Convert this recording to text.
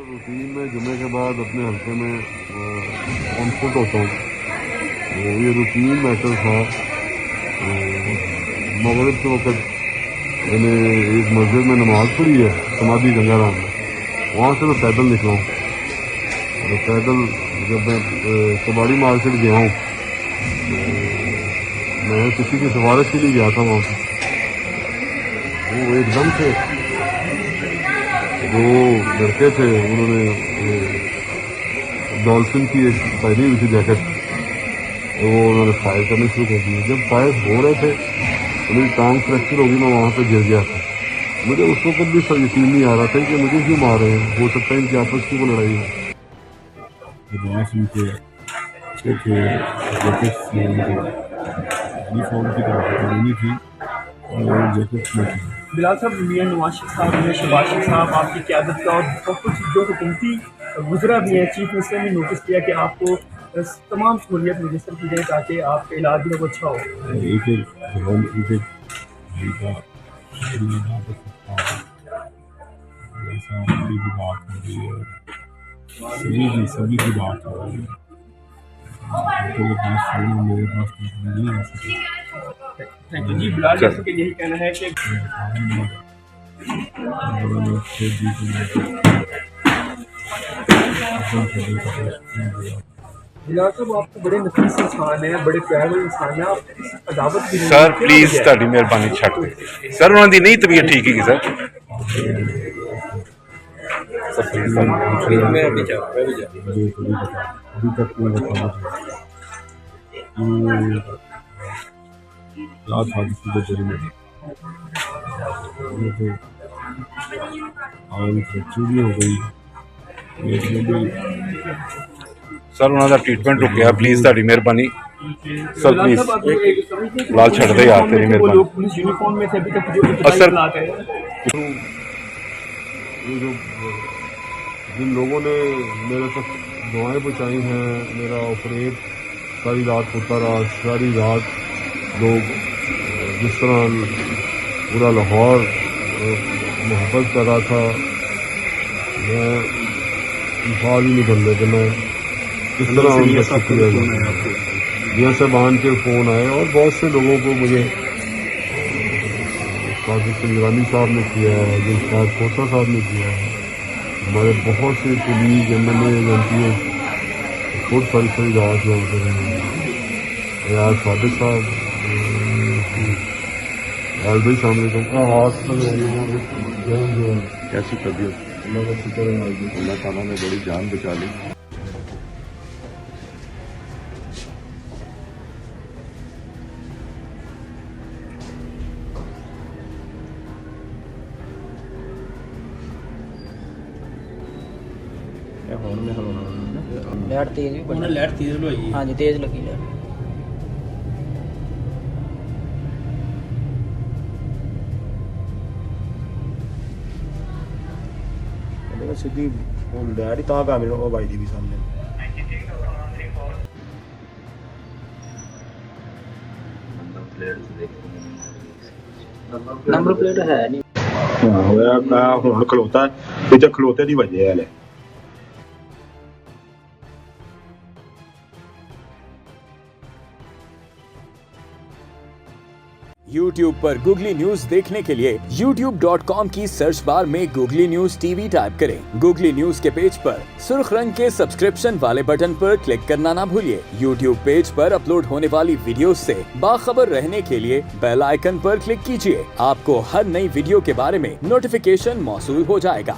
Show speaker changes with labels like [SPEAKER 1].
[SPEAKER 1] Routine में जुमे के बाद अपने हल्के में कॉन्फिट होता हूँ। ये रूटीन मैटर था। मगरिब के वक्त मैंने एक मस्जिद में नमाज पढ़ी है समाधि गंगाराम में, वहाँ से मैं पैदल निकला हूँ। और पैदल जब मैं कबाड़ी मार्केट गया हूँ मैं किसी की सिफारिश के लिए गया था वहाँ पे। वो एकदम से दो लड़के थे, उन्होंने डॉल्फिन की एक पहनी हुई थी जैकेट, वो उन्होंने फायर करने शुरू कर दिए। जब फायर हो रहे थे तो मेरी टांग फ्रैक्चर होगी, मैं वहाँ पे गिर गया था। मुझे उस वक्त भी यकीन नहीं आ रहा था कि मुझे क्यों मार रहे हैं, हो सकता है इनकी आपस की वो लड़ाई है।
[SPEAKER 2] बिलाल साहब, मियां नवाज शरीफ साहब, मियां शहबाज शरीफ साहब आपकी क़यादत का और बहुत कुछ जो हुकूमती गुजरा भी है, चीफ मिनिस्टर ने नोटिस किया कि आपको तमाम सहूलियत मुयसर की जाए ताकि आपका इलाज जो अच्छा हो।
[SPEAKER 3] सभी की बात हो रही है, मेरे पास नहीं आ सकती।
[SPEAKER 2] थैंक यू जी। बिलाल जैसे कि यही कहना है कि बिलाल साहब आप तो बड़े नफीस इंसान हैं, बड़े प्यारे इंसान हैं, आप अदावत भी नहीं
[SPEAKER 4] सर
[SPEAKER 2] देते।
[SPEAKER 4] प्लीज़ ਤੁਹਾਡੀ ਮਿਹਰਬਾਨੀ ਛੱਡ ਦੇ ਸਰ, ਉਹਨਾਂ ਦੀ ਨਹੀਂ ਤਬੀਅਤ ਠੀਕ ਹੈਗੀ ਸਰ।
[SPEAKER 3] अभी तक रात हादसे के जरिए चोरी हो गई।
[SPEAKER 4] ਸਰ ਉਹਨਾਂ ਦਾ ਟ੍ਰੀਟਮੈਂਟ ਰੁਕਿਆ, ਪਲੀਜ਼ ਤੁਹਾਡੀ ਮਿਹਰਬਾਨੀ ਸਰ, ਪਲੀਜ਼ ਲਾਲ ਛੱਡ ਦੇ यार, तेरी
[SPEAKER 2] वो
[SPEAKER 4] मेहरबानी।
[SPEAKER 2] लोग पुलिस यूनिफॉर्म में थे, अभी तक जो
[SPEAKER 4] सर
[SPEAKER 2] हालात है।
[SPEAKER 1] ये जो जिन लोगों ने मेरे तक दुआएं पहुँचाई हैं, मेरा ऑपरेट सारी रात होता रहा, सारी रात लोग जिस तरह पूरा लाहौर मोहब्बत कर रहा था, मैं इंसान ही नहीं बन रहे कि मैं किस तरह उनका शुक्रिया करूं। मियां साहबान के फ़ोन आए और बहुत से लोगों को मुझे कासिम सिंगरानी साहब ने किया है, जुल्फ़ार खोसा साहब ने किया है, हमारे बहुत से पुलिस MLA MP खुद सारी रात में होते रहे हैं। यार सादिक साहब, यार भाई सामने तो
[SPEAKER 4] कैसी तबीयत?
[SPEAKER 1] अल्लाह का शुक्र है,
[SPEAKER 4] अल्लाह ताला ने बड़ी जान बचा ली।
[SPEAKER 5] लाइट तेज भी बड़ी,
[SPEAKER 2] लाइट तेज लगी।
[SPEAKER 5] हाँ जी तेज लगी लाइट।
[SPEAKER 3] सीधी लैट ही तां कर मेरे भाई दी भी सामने
[SPEAKER 5] नंबर प्लेट है नहीं।
[SPEAKER 3] होया मैं हुण खलोता ते खलोते दी वजह है।
[SPEAKER 6] YouTube पर गूगली न्यूज देखने के लिए youtube.com की सर्च बार में गूगली न्यूज TV टाइप करें। गूगली न्यूज के पेज पर सुर्ख रंग के सब्सक्रिप्शन वाले बटन पर क्लिक करना ना भूलिए। YouTube पेज पर अपलोड होने वाली वीडियोस से बाखबर रहने के लिए बेल आइकन पर क्लिक कीजिए। आपको हर नई वीडियो के बारे में नोटिफिकेशन मौसूल हो जाएगा।